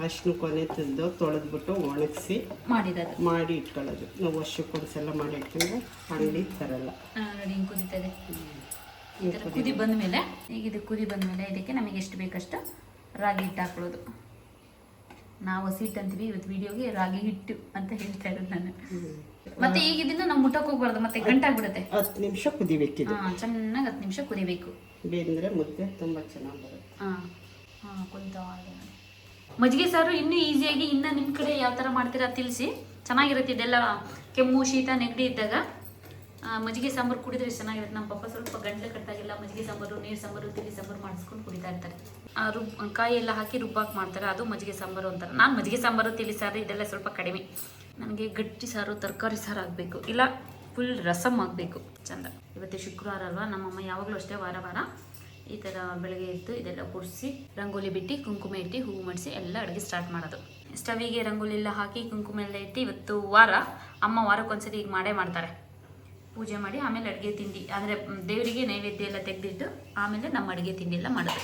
ಅರಿಶಿನ ಕೊನೆ ತಂದು ತೊಳೆದ್ಬಿಟ್ಟು ಒಣಗಿಸಿ ಮಾಡಿ ಇಟ್ಕೊಳ್ಳೋದು. ನಾವು ವರ್ಷಕ್ಕೊಂದ್ಸಲ ಮಾಡಿ ಇಟ್ಕೊಂಡ್ರೆ ಅಂಗಡಿ ತರಲ್ಲ. ನೋಡಿ, ಹಿಂಗೆ ಕುದೀತದೆ. ಈ ಥರ ಕುದಿ ಬಂದಮೇಲೆ, ಈಗ ಇದು ಕುದಿ ಬಂದಮೇಲೆ ಇದಕ್ಕೆ ನಮಗೆ ಎಷ್ಟು ಬೇಕಷ್ಟು ರಾಗಿ ಹಿಟ್ಟು ಹಾಕೊಳ್ಳೋದು. ನಾವು ಹಸಿ ಹಿಟ್ಟು ಅಂತೀವಿ, ಇವತ್ತು ವಿಡಿಯೋಗೆ ರಾಗಿ ಹಿಟ್ಟು ಅಂತ ಹೇಳ್ತಾ ಇರೋದು ನಾನು. ಮತ್ತೆ ಈಗ ಇದನ್ನ ನಾವು ಮುಟ್ಟಕ್ಕೆ ಹೋಗ್ಬಾರ್ದು, ಮತ್ತೆ ಗಂಟಾಗ್ಬಿಡುತ್ತೆ. 10 ನಿಮಿಷ ಕುದಿಬೇಕಿದೆ. ಚೆನ್ನಾಗಿ 10 ನಿಮಿಷ ಕುದಿಬೇಕು. ಬೇಂದ್ರೆ ಮುದ್ದೆ ತುಂಬ ಚೆನ್ನಾಗಿ ಬರುತ್ತೆ. ಕುಂತ ಮಜ್ಜಿಗೆ ಸಾರು ಇನ್ನೂ ಈಸಿಯಾಗಿ, ಇನ್ನು ನಿಮ್ಮ ಕಡೆ ಯಾವ ಥರ ಮಾಡ್ತೀರಾ ತಿಳಿಸಿ. ಚೆನ್ನಾಗಿರುತ್ತೆ. ಇದೆಲ್ಲ ಕೆಮ್ಮು ಶೀತ ನೆಗಡಿ ಇದ್ದಾಗ ಮಜ್ಜಿಗೆ ಸಾಂಬಾರು ಕುಡಿದ್ರೆ ಚೆನ್ನಾಗಿರುತ್ತೆ. ನಮ್ಮ ಪಪ್ಪ ಸ್ವಲ್ಪ ಗಂಟಲು ಕಟ್ಟಾಗಿಲ್ಲ, ಮಜ್ಜಿಗೆ ಸಾಂಬಾರು, ನೀರು ಸಾಂಬಾರು, ತಿಳಿ ಸಾಂಬಾರು ಮಾಡಿಸ್ಕೊಂಡು ಕುಡಿತಾ ಇರ್ತಾರೆ. ಕಾಯಿ ಎಲ್ಲ ಹಾಕಿ ರುಬ್ಬಾಕಿ ಮಾಡ್ತಾರೆ, ಅದು ಮಜ್ಜಿಗೆ ಸಾಂಬಾರು ಅಂತಾರೆ. ನಾನು ಮಜ್ಜಿಗೆ ಸಾಂಬಾರು, ತಿಳಿ ಸಾರು ಇದೆಲ್ಲ ಸ್ವಲ್ಪ ಕಡಿಮೆ. ನನಗೆ ಗಟ್ಟಿ ಸಾರು, ತರಕಾರಿ ಸಾರು ಆಗಬೇಕು, ಇಲ್ಲ ಫುಲ್ ರಸಮ್ ಆಗಬೇಕು ಚಂದ. ಇವತ್ತು ಶುಕ್ರವಾರ ಅಲ್ವಾ, ನಮ್ಮಮ್ಮ ಯಾವಾಗಲೂ ಅಷ್ಟೇ ವಾರ ವಾರ ಈ ಥರ ಬೆಳಗ್ಗೆ ಎದ್ದು ಇದೆಲ್ಲ ಕೂಡಿಸಿ ರಂಗೋಲಿ ಬಿಟ್ಟು ಕುಂಕುಮ ಇಟ್ಟು ಹೂವು ಮಾಡಿಸಿ ಎಲ್ಲ ಅಡುಗೆ ಸ್ಟಾರ್ಟ್ ಮಾಡೋದು. ಸ್ಟವಿಗೆ ರಂಗೋಲಿ ಎಲ್ಲ ಹಾಕಿ ಕುಂಕುಮ ಎಲ್ಲ ಇಟ್ಟು ಇವತ್ತು ವಾರ ಅಮ್ಮ ವಾರಕ್ಕೊಂದ್ಸರಿ ಈಗ ಮಾಡೇ ಮಾಡ್ತಾರೆ. ಪೂಜೆ ಮಾಡಿ ಆಮೇಲೆ ಅಡುಗೆ ತಿಂಡಿ ಅಂದರೆ ದೇವರಿಗೆ ನೈವೇದ್ಯ ಎಲ್ಲ ತೆಗೆದಿಟ್ಟು ಆಮೇಲೆ ನಮ್ಮ ಅಡುಗೆ ತಿಂಡಿ ಎಲ್ಲ ಮಾಡೋದು.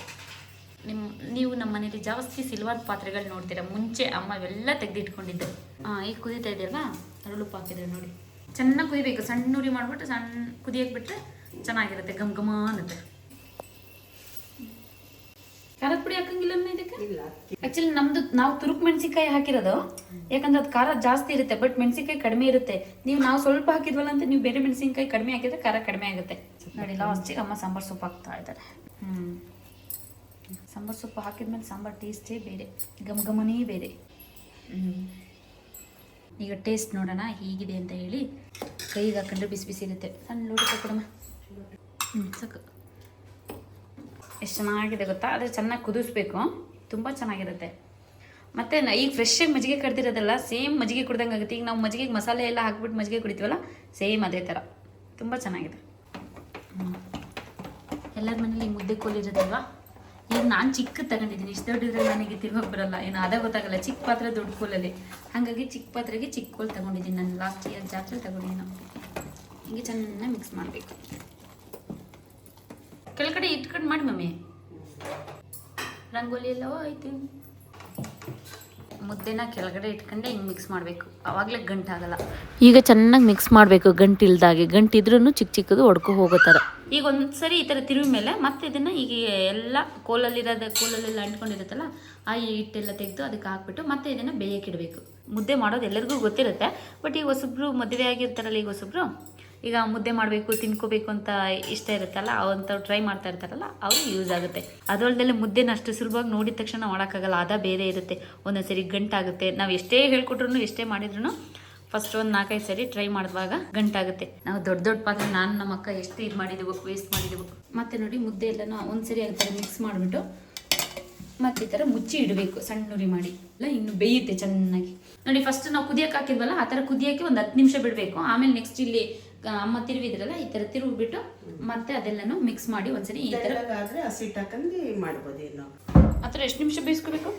ನೀವು ನಮ್ಮ ಮನೇಲಿ ಜಾಸ್ತಿ ಸಿಲ್ವರ್ ಪಾತ್ರೆಗಳು ನೋಡ್ತೀರಾ. ಮುಂಚೆ ಅಮ್ಮ ಇವೆಲ್ಲ ತೆಗೆದಿಟ್ಕೊಂಡಿದ್ದು. ಈಗ ಕುದೀತಾ ಇದೆಯಲ್ವಾ, ಅರಳುಪ್ಪು ಹಾಕಿದ್ರೆ ನೋಡಿ ಚೆನ್ನಾಗಿ ಕುದಿಬೇಕು. ಸಣ್ಣ ಉರಿ ಮಾಡಿಬಿಟ್ಟು ಸಣ್ಣ ಕುದಿಯಕ್ಕೆ ಬಿಟ್ಟರೆ ಚೆನ್ನಾಗಿರುತ್ತೆ, ಘಮ ಘಮ ಅನ್ನುತ್ತೆ. ಖಾರದ ಪುಡಿ ಹಾಕಂಗಿಲ್ಲ ಇದಕ್ಕೆ. ಆಕ್ಚುಲಿ ನಾವು ತುರುಕ್ ಮೆಣಸಿನ್ಕಾಯಿ ಹಾಕಿರೋದು, ಯಾಕಂದ್ರೆ ಅದು ಖಾರ ಜಾಸ್ತಿ ಇರುತ್ತೆ, ಬಟ್ ಮೆಣಸಿನ್ಕಾಯಿ ಕಡಿಮೆ ಇರುತ್ತೆ. ನಾವು ಸ್ವಲ್ಪ ಹಾಕಿದ್ವಲ್ಲ ಅಂತ ನೀವು ಬೇರೆ ಮೆಣಸಿನ್ಕಾಯಿ ಕಡಿಮೆ ಹಾಕಿದ್ರೆ ಖಾರ ಕಡಿಮೆ ಆಗುತ್ತೆ. ನೋಡಿ ಲಾಸ್ಟಿಗೆ ಅಮ್ಮ ಸಾಂಬಾರು ಸೊಪ್ಪು ಹಾಕ್ತಾ ಇದ್ದಾರೆ. ಸಾಂಬಾರು ಸೊಪ್ಪು ಹಾಕಿದ್ಮೇಲೆ ಸಾಂಬಾರು ಟೇಸ್ಟೇ ಬೇರೆ, ಘಮ ಘಮನೇ ಬೇರೆ. ಈಗ ಟೇಸ್ಟ್ ನೋಡೋಣ ಹೇಗಿದೆ ಅಂತ ಹೇಳಿ. ಕೈಗೆ ಹಾಕೊಂಡ್ರೆ ಬಿಸಿ ಬಿಸಿ ಇರುತ್ತೆ. ಸಣ್ಣ ಲೋಟ ಕೊಡಮ್ಮ. ಸಾಕು. ಎಷ್ಟು ಚೆನ್ನಾಗಿದೆ ಗೊತ್ತಾ. ಆದರೆ ಚೆನ್ನಾಗಿ ಕುದಿಸ್ಬೇಕು, ತುಂಬ ಚೆನ್ನಾಗಿರುತ್ತೆ. ಮತ್ತು ಈಗ ಫ್ರೆಶ್ಶಾಗಿ ಮಜ್ಜಿಗೆ ಕಡ್ದಿರೋದಲ್ಲ, ಸೇಮ್ ಮಜ್ಜಿಗೆ ಕುಡ್ದಂಗೆ ಆಗುತ್ತೆ. ಈಗ ನಾವು ಮಜ್ಜಿಗೆಗೆ ಮಸಾಲೆ ಎಲ್ಲ ಹಾಕ್ಬಿಟ್ಟು ಮಜ್ಜಿಗೆ ಕುಡಿತೀವಲ್ಲ, ಸೇಮ್ ಅದೇ ಥರ ತುಂಬ ಚೆನ್ನಾಗಿದೆ. ಎಲ್ಲರ ಮನೇಲಿ ಮುದ್ದೆ ಕೋಲಿರೋದಲ್ವಾ. ಈಗ ನಾನು ಚಿಕ್ಕ ತಗೊಂಡಿದ್ದೀನಿ, ಇಷ್ಟು ದೊಡ್ಡದ್ರಲ್ಲಿ ನನಗೆ ತಿರುಗೋಕೆ ಬರಲ್ಲ, ಏನು ಅದೇ ಗೊತ್ತಾಗಲ್ಲ. ಚಿಕ್ಕ ಪಾತ್ರೆ ದೊಡ್ಡ ಕೋಲಲ್ಲಿ, ಹಾಗಾಗಿ ಚಿಕ್ಕ ಪಾತ್ರೆಗೆ ಚಿಕ್ಕ ಕೋಲ್ ತೊಗೊಂಡಿದ್ದೀನಿ. ನಾನು ಲಾಸ್ಟ್ ಇಯರ್ ಜಾತ್ರೆ ತೊಗೊಂಡಿದ್ದೀನಿ. ಹೀಗೆ ಚೆನ್ನಾಗಿ ಮಿಕ್ಸ್ ಮಾಡಬೇಕು. ಕೆಳಗಡೆ ಇಟ್ಕೊಂಡು ಮಾಡಿ ಮಮ್ಮಿ. ರಂಗೋಲಿ ಎಲ್ಲವೋ ಆಯ್ತು. ಮುದ್ದೆನ ಕೆಳಗಡೆ ಇಟ್ಕೊಂಡೆ ಹಿಂಗೆ ಮಿಕ್ಸ್ ಮಾಡಬೇಕು, ಆವಾಗಲೇ ಗಂಟಾಗಲ್ಲ. ಈಗ ಚೆನ್ನಾಗಿ ಮಿಕ್ಸ್ ಮಾಡಬೇಕು, ಗಂಟಿಲ್ದಾಗೆ. ಗಂಟಿದ್ರೂ ಚಿಕ್ಕ ಚಿಕ್ಕದು ಒಡ್ಕೊ ಹೋಗೋ ಥರ. ಈಗ ಒಂದ್ಸರಿ ಈ ಥರ ತಿರುವಿ ಮೇಲೆ ಮತ್ತೆ ಇದನ್ನು ಈಗ ಎಲ್ಲ ಕೋಲಲ್ಲೆಲ್ಲ ಅಂಟ್ಕೊಂಡಿರುತ್ತಲ್ಲ, ಆ ಹಿಟ್ಟೆಲ್ಲ ತೆಗೆದು ಅದಕ್ಕೆ ಹಾಕ್ಬಿಟ್ಟು ಮತ್ತೆ ಇದನ್ನು ಬೇಯಕ್ಕೆ ಇಡಬೇಕು. ಮುದ್ದೆ ಮಾಡೋದು ಎಲ್ಲರಿಗೂ ಗೊತ್ತಿರುತ್ತೆ, ಬಟ್ ಈಗ ಹೊಸಬ್ರು ಮದುವೆ ಆಗಿರ್ತಾರಲ್ಲ, ಈಗ ಹೊಸಬ್ರು ಈಗ ಮುದ್ದೆ ಮಾಡಬೇಕು ತಿನ್ಕೋಬೇಕು ಅಂತ ಇಷ್ಟ ಇರುತ್ತಲ್ಲ, ಅವಂಥವ್ರು ಟ್ರೈ ಮಾಡ್ತಾ ಇರ್ತಾರಲ್ಲ, ಅವ್ರಿಗೆ ಯೂಸ್ ಆಗುತ್ತೆ. ಅದರಲ್ಲದೆ ಮುದ್ದೆನ ಅಷ್ಟು ಸುಲಭವಾಗಿ ನೋಡಿದ ತಕ್ಷಣ ಮಾಡೋಕ್ಕಾಗಲ್ಲ, ಅದ ಬೇರೆ ಇರುತ್ತೆ. ಒಂದೊಂದ್ಸರಿ ಗಂಟಾಗುತ್ತೆ. ನಾವು ಎಷ್ಟೇ ಹೇಳ್ಕೊಟ್ರು ಎಷ್ಟೇ ಮಾಡಿದ್ರು ಫಸ್ಟ್ ಒಂದು 4-5 ಸರಿ ಟ್ರೈ ಮಾಡಿದಾಗ ಗಂಟಾಗುತ್ತೆ. ನಾವು ದೊಡ್ಡ ದೊಡ್ಡ ಪಾತ್ರೆ ನಾನು ನಮ್ಮ ಅಕ್ಕ ಎಷ್ಟು ಇದು ಮಾಡಿದೆವು, ವೇಸ್ಟ್ ಮಾಡಿದೆವು. ಮತ್ತು ನೋಡಿ ಮುದ್ದೆ ಎಲ್ಲನೂ ಒಂದ್ಸರಿ ಆ ಥರ ಮಿಕ್ಸ್ ಮಾಡಿಬಿಟ್ಟು ಮತ್ತು ಈ ಥರ ಮುಚ್ಚಿ ಇಡಬೇಕು, ಸಣ್ಣ ಉರಿ ಮಾಡಿ. ಇಲ್ಲ ಇನ್ನು ಬೇಯುತ್ತೆ ಚೆನ್ನಾಗಿ. ನೋಡಿ ಫಸ್ಟ್ ನಾವು ಕುದಿಯೋಕೆ ಹಾಕಿದ್ವಲ್ಲ, ಆ ಥರ ಕುದಿಯೋಕ್ಕೆ ಒಂದು 10 ನಿಮಿಷ ಬಿಡಬೇಕು. ಆಮೇಲೆ ನೆಕ್ಸ್ಟ್ ಇಲ್ಲಿ ಅಮ್ಮ ತಿರುವಿದ್ರಲ್ಲ, ಈ ಥರ ತಿರುಗಿಬಿಟ್ಟು ಮತ್ತೆ ಅದೆಲ್ಲನೂ ಮಿಕ್ಸ್ ಮಾಡಿ ಒಂದ್ಸರಿ ಈ ಥರ ಆದರೆ ಹಸಿಟ್ಟು ಹಾಕಂದು ಮಾಡ್ಬೋದು. ಏನು ಆ ಥರ ಎಷ್ಟು ನಿಮಿಷ ಬೇಯಿಸ್ಕೋಬೇಕು?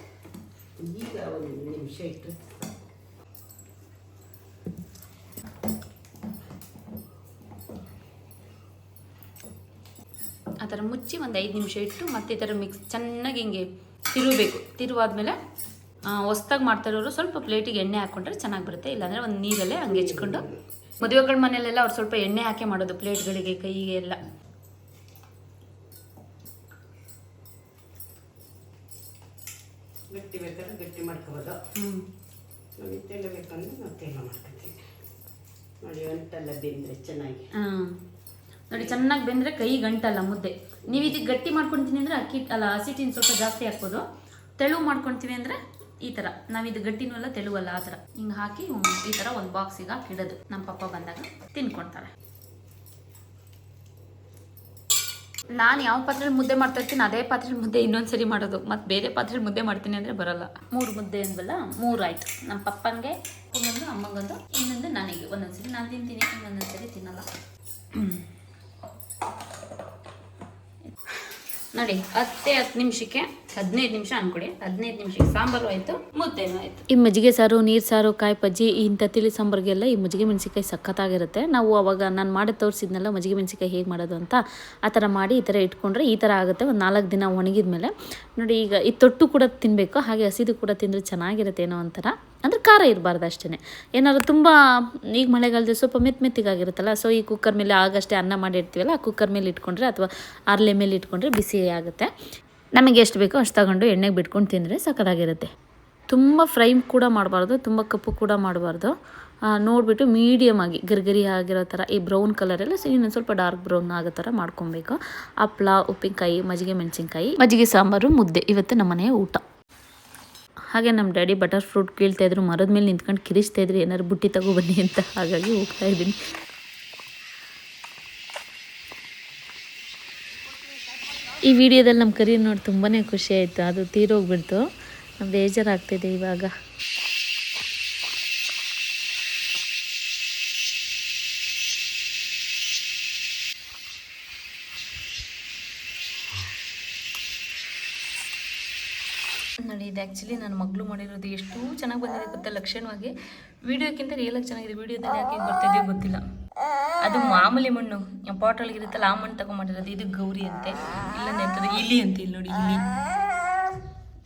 ಈಗ 1 ನಿಮಿಷ ಇಟ್ಟು ಆ ಥರ ಮುಚ್ಚಿ ಒಂದು 5 ನಿಮಿಷ ಇಟ್ಟು ಮತ್ತೆ ಈ ಥರ ಮಿಕ್ಸ್ ಚೆನ್ನಾಗಿ ಹಿಂಗೆ ತಿರುಗಬೇಕು. ತಿರುವಾದ್ಮೇಲೆ ಹೊಸ್ದಾಗಿ ಮಾಡ್ತಾಯಿರೋರು ಸ್ವಲ್ಪ ಪ್ಲೇಟಿಗೆ ಎಣ್ಣೆ ಹಾಕ್ಕೊಂಡ್ರೆ ಚೆನ್ನಾಗಿ ಬರುತ್ತೆ. ಇಲ್ಲಾಂದರೆ ಒಂದು ನೀರಲ್ಲೇ ಹಂಗೆ ಹೆಚ್ಕೊಂಡು, ಮದುವೆಗಳ ಮನೆಯಲ್ಲೆಲ್ಲ ಅವ್ರು ಸ್ವಲ್ಪ ಎಣ್ಣೆ ಹಾಕಿ ಮಾಡೋದು ಪ್ಲೇಟ್ಗಳಿಗೆ, ಕೈಗೆ ಎಲ್ಲ. ಗಟ್ಟಿ ಬೇಕಾದ್ರೆ ಗಟ್ಟಿ ಮಾಡ್ಕೋಬೋದು. ನಾವು ತೆಲ್ಲ ಬೇಕಂದ್ರೆ ನಾವು ತೆಲ್ಲ ಮಾಡ್ಕೊತೀವಿ. ನೋಡಿ ಗಂಟೆಲ್ಲ ಬೆಂದರೆ ಚೆನ್ನಾಗಿ. ನೋಡಿ ಚೆನ್ನಾಗಿ ಬೆಂದರೆ ಕೈ ಗಂಟಲ್ಲ ಮುದ್ದೆ. ನೀವು ಇದಕ್ಕೆ ಗಟ್ಟಿ ಮಾಡ್ಕೊಳ್ತೀನಿ ಅಂದರೆ ಹಸಿಟ್ಟಿನ ಸ್ವಲ್ಪ ಜಾಸ್ತಿ ಹಾಕ್ಬೋದು. ತೆಳು ಮಾಡ್ಕೊಳ್ತೀವಿ ಅಂದರೆ ಈ ಥರ ನಾವು ಇದು ಗಟ್ಟಿನೂ ಅಲ್ಲ ತೆಳು ಅಲ್ಲ, ಆ ಥರ ಹಿಂಗೆ ಹಾಕಿ ಈ ಥರ ಒಂದು ಬಾಕ್ಸಿಗೆ ಹಾಕಿ ಇಡೋದು. ನಮ್ಮ ಪಪ್ಪ ಬಂದಾಗ ತಿನ್ಕೊಳ್ತಾರೆ. ನಾನು ಯಾವ ಪಾತ್ರೆಯಲ್ಲಿ ಮುದ್ದೆ ಮಾಡ್ತಾ ಇರ್ತೀನಿ ಅದೇ ಪಾತ್ರೆಯಲ್ಲಿ ಮುದ್ದೆ ಇನ್ನೊಂದ್ಸರಿ ಮಾಡೋದು. ಮತ್ತು ಬೇರೆ ಪಾತ್ರೆಯಲ್ಲಿ ಮುದ್ದೆ ಮಾಡ್ತೀನಿ ಅಂದರೆ ಬರೋಲ್ಲ. 3 ಮುದ್ದೆ ಅಂದ್ವಲ್ಲ, 3 ಆಯಿತು. ನಮ್ಮ ಪಪ್ಪನಿಗೆ ಒಂದೊಂದು, ಅಮ್ಮಗೊಂದು, ಇನ್ನೊಂದು ನನಗೆ. ಒಂದೊಂದ್ಸರಿ ನಾನು ತಿಂತೀನಿ, ಇನ್ನೊಂದೊಂದ್ಸರಿ ತಿನ್ನಲ್ಲ. ನೋಡಿ 10 ನಿಮಿಷಕ್ಕೆ 15 ನಿಮಿಷ ಅನ್ಕೊಡಿ. 15 ನಿಮಿಷಕ್ಕೆ ಸಾಂಬಾರು ಆಯಿತು, ಮುದ್ದೆನೂ ಆಯಿತು. ಈ ಮಜ್ಜಿಗೆ ಸಾರು, ನೀರು ಸಾರು, ಕಾಯಿ ಬಜ್ಜಿ, ಇಂಥ ತಿಳಿ ಸಾಂಬಾರಿಗೆಲ್ಲ ಈ ಮಜ್ಜಿಗೆ ಮೆಣಸಿನ್ಕಾಯಿ ಸಖತ್ತಾಗಿರುತ್ತೆ. ನಾವು ಅವಾಗ ನಾನು ಮಾಡಿ ತೋರಿಸಿದ್ನಲ್ಲ ಮಜ್ಜಿಗೆ ಮೆಣಸಿನ್ಕಾಯಿ ಹೇಗೆ ಮಾಡೋದು ಅಂತ, ಆ ಥರ ಮಾಡಿ ಈ ಥರ ಇಟ್ಕೊಂಡ್ರೆ ಈ ಥರ ಆಗುತ್ತೆ. ಒಂದು 4 ದಿನ ಒಣಗಿದ ಮೇಲೆ ನೋಡಿ. ಈಗ ಈ ತೊಟ್ಟು ಕೂಡ ತಿನ್ನಬೇಕು, ಹಾಗೆ ಹಸಿದು ಕೂಡ ತಿಂದರೆ ಚೆನ್ನಾಗಿರುತ್ತೆ. ಏನೋ ಒಂಥರ ಅಂದರೆ ಖಾರ ಇರಬಾರ್ದು ಅಷ್ಟೇ. ಏನಾದ್ರು ತುಂಬ ಈಗ ಮಳೆಗಾಲದಲ್ಲಿ ಸ್ವಲ್ಪ ಮೆತ್ತಿಗಾಗಿರುತ್ತಲ್ಲ, ಸೊ ಈ ಕುಕ್ಕರ್ ಮೇಲೆ ಆಗಷ್ಟೇ ಅನ್ನ ಮಾಡಿರ್ತೀವಲ್ಲ, ಆ ಕುಕ್ಕರ್ ಮೇಲೆ ಇಟ್ಕೊಂಡ್ರೆ ಅಥವಾ ಆರ್ಲೆ ಮೇಲೆ ಇಟ್ಕೊಂಡ್ರೆ ಬಿಸಿ ಆಗುತ್ತೆ. ನಮಗೆ ಎಷ್ಟು ಬೇಕೋ ಅಷ್ಟು ತಗೊಂಡು ಎಣ್ಣೆಗೆ ಬಿಟ್ಕೊಂಡು ತಿಂದರೆ ಸಕ್ಕತ್ತಾಗಿರುತ್ತೆ. ತುಂಬ ಫ್ರೈ ಕೂಡ ಮಾಡಬಾರ್ದು, ತುಂಬ ಕಪ್ಪು ಕೂಡ ಮಾಡಬಾರ್ದು. ನೋಡಿಬಿಟ್ಟು ಮೀಡಿಯಮ್ ಆಗಿ ಗರಿಗರಿ ಆಗಿರೋ ಥರ, ಈ ಬ್ರೌನ್ ಕಲರೆಲ್ಲ ಇನ್ನೊಂದು ಸ್ವಲ್ಪ ಡಾರ್ಕ್ ಬ್ರೌನ್ ಆಗೋ ಥರ ಮಾಡ್ಕೊಬೇಕು. ಹಪ್ಳ, ಉಪ್ಪಿನಕಾಯಿ, ಮಜ್ಜಿಗೆ ಮೆಣಸಿನ್ಕಾಯಿ, ಮಜ್ಜಿಗೆ ಸಾಂಬಾರು, ಮುದ್ದೆ ಇವತ್ತು ನಮ್ಮ ಮನೆಯ ಊಟ. ಹಾಗೆ ನಮ್ಮ ಡ್ಯಾಡಿ ಬಟರ್ ಫ್ರೂಟ್ ಕೀಳ್ತಾಯಿದ್ರು, ಮರದ ಮೇಲೆ ನಿಂತ್ಕೊಂಡು ಕಿರಿಸ್ತಾಯಿದ್ರು ಏನಾದ್ರು ಬುಟ್ಟಿ ತಗೊಬನ್ನಿ ಅಂತ. ಹಾಗಾಗಿ ಹೋಗ್ತಾಯಿದ್ದೀನಿ. ಈ ವಿಡಿಯೋದಲ್ಲಿ ನಮ್ಮ ಕರಿ ನೋಡಿ ತುಂಬಾ ಖುಷಿ ಆಯಿತು. ಅದು ತೀರೋಗ್ಬಿಡ್ತು, ಬೇಜಾರಾಗ್ತಿದೆ ಇವಾಗ. ನೋಡಿ ಇದು ಆ್ಯಕ್ಚುಲಿ ನನ್ನ ಮಗಳು ಮಾಡಿರೋದು ಎಷ್ಟು ಚೆನ್ನಾಗಿ ಬಂದಿದೆ ಗೊತ್ತಾ, ಲಕ್ಷಣವಾಗಿ. ವಿಡಿಯೋಕ್ಕಿಂತ ರಿಯಲಾಗಿ ಚೆನ್ನಾಗಿದೆ. ವಿಡಿಯೋದಲ್ಲಿ ಯಾಕೆ ಬರ್ತಿದೆಯೋ ಗೊತ್ತಿಲ್ಲ. ಅದು ಮಾಮೂಲಿ ಮಣ್ಣು ಪಾಟೊಳಗೆ ಇರುತ್ತಲ್ಲ, ಆ ಮಣ್ಣು ತಗೊಂಡಿರೋದು. ಇದು ಗೌರಿ ಅಂತೆ, ಇಲ್ಲ ನೆಂತದೆ ಇಲಿ ಅಂತ. ಇಲ್ಲಿ ನೋಡಿ ಇಲಿ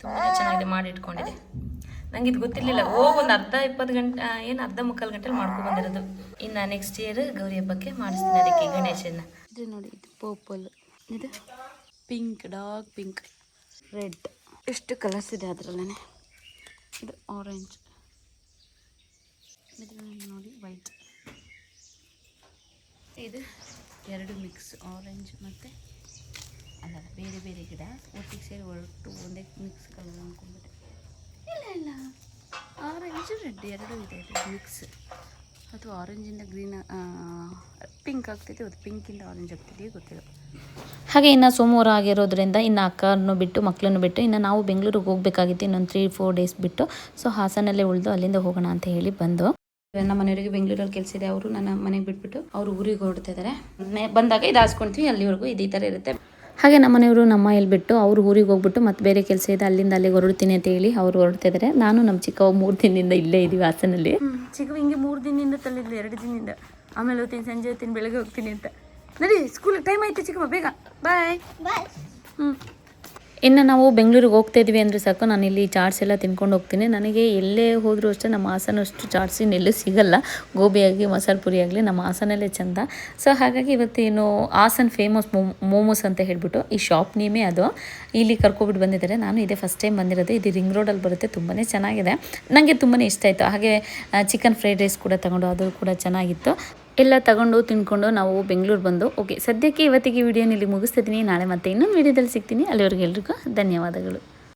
ತುಂಬಾ ಚೆನ್ನಾಗಿದೆ, ಮಾಡಿ ಇಟ್ಕೊಂಡಿದೆ. ನಂಗೆ ಇದು ಗೊತ್ತಿರಲಿಲ್ಲ. ಒಂದು ಅರ್ಧ ಮುಕ್ಕಾಲು ಗಂಟೆಲಿ ಮಾಡ್ಕೊಂಡು ಬಂದಿರೋದು. ಇನ್ನು ನೆಕ್ಸ್ಟ್ ಇಯರ್ ಗೌರಿ ಹಬ್ಬಕ್ಕೆ ಮಾಡಿಸ್ತೀನಿ ಅದಕ್ಕೆ ಗಣೇಶನ. ಇದು ನೋಡಿ, ಇದು ಪರ್ಪಲ್, ಇದು ಪಿಂಕ್, ಡಾರ್ಕ್ ಪಿಂಕ್, ರೆಡ್, ಎಷ್ಟು ಕಲರ್ಸ್ ಇದೆ ಅದರಲ್ಲೇ. ಇದು ಆರೆಂಜ್, ಇದು ನೋಡಿ ವೈಟ್. ಇದು ಎರಡು ಮಿಕ್ಸ್, ಆರೆಂಜ್ ಮತ್ತು ಅಲ್ಲ ಬೇರೆ ಬೇರೆ ಗಿಡ ಒಟ್ಟಿಗೆ ಸೇರಿ ಒಂದೇ ಮಿಕ್ಸ್ ಕಲರ್ ಅಂದ್ಕೊಂಡ್ಬಿಟ್ಟೆ. ಇಲ್ಲ ಆರೆಂಜ್ ರೆಡ್ ಎರಡೂ ಇದೆ, ಮಿಕ್ಸ್. ಅಥವಾ ಆರೆಂಜಿಂದ ಗ್ರೀನ್ ಪಿಂಕ್ ಆಗ್ತೈತೆ, ಅದು ಪಿಂಕಿಂದ ಆರೆಂಜ್ ಆಗ್ತಿದೆಯೇ ಗೊತ್ತಿಲ್ಲ. ಹಾಗೆ ಇನ್ನು ಸೋಮವಾರ ಆಗಿರೋದ್ರಿಂದ ಇನ್ನು ಅಕ್ಕನ್ನು ಬಿಟ್ಟು ಮಕ್ಕಳನ್ನು ಬಿಟ್ಟು ಇನ್ನು ನಾವು ಬೆಂಗಳೂರಿಗೆ ಹೋಗಬೇಕಾಗಿತ್ತು ಇನ್ನೊಂದು 3-4 ಡೇಸ್ ಬಿಟ್ಟು. ಸೊ ಹಾಸನಲ್ಲೇ ಉಳಿದು ಅಲ್ಲಿಂದ ಹೋಗೋಣ ಅಂತ ಹೇಳಿ ಬಂದು. ನಮ್ಮ ಮನೆಯವರಿಗೆ ಬೆಂಗಳೂರಲ್ಲಿ ಕೆಲಸ ಇದೆ, ಅವರು ನನ್ನ ಮನೆಗೆ ಬಿಟ್ಬಿಟ್ಟು ಅವರು ಊರಿಗೆ ಹೊರಡ್ತಾ ಇದ್ದಾರೆ. ಬಂದಾಗ ಇದು ಹಾಸ್ಕೊಳ್ತೀವಿ, ಅಲ್ಲಿವರೆಗೂ ಈ ಥರ ಇರುತ್ತೆ. ಹಾಗೆ ನಮ್ಮ ಮನೆಯವರು ನಮ್ಮ ಇಲ್ಲಿ ಬಿಟ್ಟು ಅವರು ಊರಿಗೆ ಹೋಗ್ಬಿಟ್ಟು ಮತ್ತೆ ಬೇರೆ ಕೆಲಸ ಇದೆ ಅಲ್ಲಿಂದ ಅಲ್ಲಿಗೆ ಹೊರಡ್ತೀನಿ ಅಂತ ಹೇಳಿ ಅವರು ಹೊರಡ್ತಾ ಇದ್ದಾರೆ. ನಾನು ನಮ್ಮ ಚಿಕ್ಕವ 3 ದಿನದಿಂದ ಇಲ್ಲೇ ಇದ್ದೀವಿ ಹಾಸನಲ್ಲಿ. ಚಿಕ್ಕವ ಹಿಂಗೆ 3 ದಿನದಿಂದ ತಳ್ಳಿದ್ಲು, 2 ದಿನದಿಂದ. ಆಮೇಲೆ ಹೋಗ್ತೀನಿ, ಸಂಜೆ ಹೋಗ್ತೀನಿ, ಬೆಳಗ್ಗೆ ಹೋಗ್ತೀನಿ ಅಂತ. ನಡಿ, ಸ್ಕೂಲ್ ಟೈಮ್ ಆಯ್ತು ಚಿಕ್ಕಮ್ಮ, ಬೇಗ ಬಾಯ್. ಇನ್ನು ನಾವು ಬೆಂಗಳೂರಿಗೆ ಹೋಗ್ತಾ ಇದ್ವಿ ಅಂದರೆ ಸಾಕು, ನಾನು ಇಲ್ಲಿ ಚಾಟ್ಸ್ ಎಲ್ಲ ತಿನ್ಕೊಂಡು ಹೋಗ್ತೀನಿ. ನನಗೆ ಎಲ್ಲೇ ಹೋದರೂ ಅಷ್ಟೇ ನಮ್ಮ ಹಾಸನ ಅಷ್ಟು ಚಾಟ್ಸ್ ಇನ್ನೆಲ್ಲೂ ಸಿಗಲ್ಲ. ಗೋಬಿ ಆಗಲಿ ಮಸಾಲೆ ಪುರಿ ಆಗಲಿ ನಮ್ಮ ಹಾಸನಲ್ಲೇ ಚೆಂದ. ಸೊ ಹಾಗಾಗಿ ಇವತ್ತೇನು ಹಾಸನ್ ಫೇಮಸ್ ಮೋಮೋಸ್ ಅಂತ ಹೇಳ್ಬಿಟ್ಟು ಈ ಶಾಪ್ ನೇಮೇ ಅದು. ಇಲ್ಲಿ ಕರ್ಕೊಬಿಟ್ಟು ಬಂದಿದ್ದಾರೆ. ನಾನು ಇದೇ ಫಸ್ಟ್ ಟೈಮ್ ಬಂದಿರೋದು. ಇದು ರಿಂಗ್ ರೋಡಲ್ಲಿ ಬರುತ್ತೆ, ತುಂಬಾ ಚೆನ್ನಾಗಿದೆ, ನನಗೆ ತುಂಬಾ ಇಷ್ಟ ಆಯಿತು. ಹಾಗೆ ಚಿಕನ್ ಫ್ರೈಡ್ ರೈಸ್ ಕೂಡ ತಗೊಂಡು, ಅದು ಕೂಡ ಚೆನ್ನಾಗಿತ್ತು. ಎಲ್ಲ ತಗೊಂಡು ತಿನ್ಕೊಂಡು ನಾವು ಬೆಂಗಳೂರು ಬಂದು ಓಕೆ. ಸದ್ಯಕ್ಕೆ ಇವತ್ತಿಗೆ ವಿಡಿಯೋನ ಇಲ್ಲಿ ಮುಗಿಸ್ತಿದ್ದೀನಿ. ನಾಳೆ ಮತ್ತೆ ಇನ್ನೊಂದು ವಿಡಿಯೋದಲ್ಲಿ ಸಿಗ್ತೀನಿ. ಅಲ್ಲಿವರೆಗೆ ಎಲ್ರಿಗೂ ಧನ್ಯವಾದಗಳು.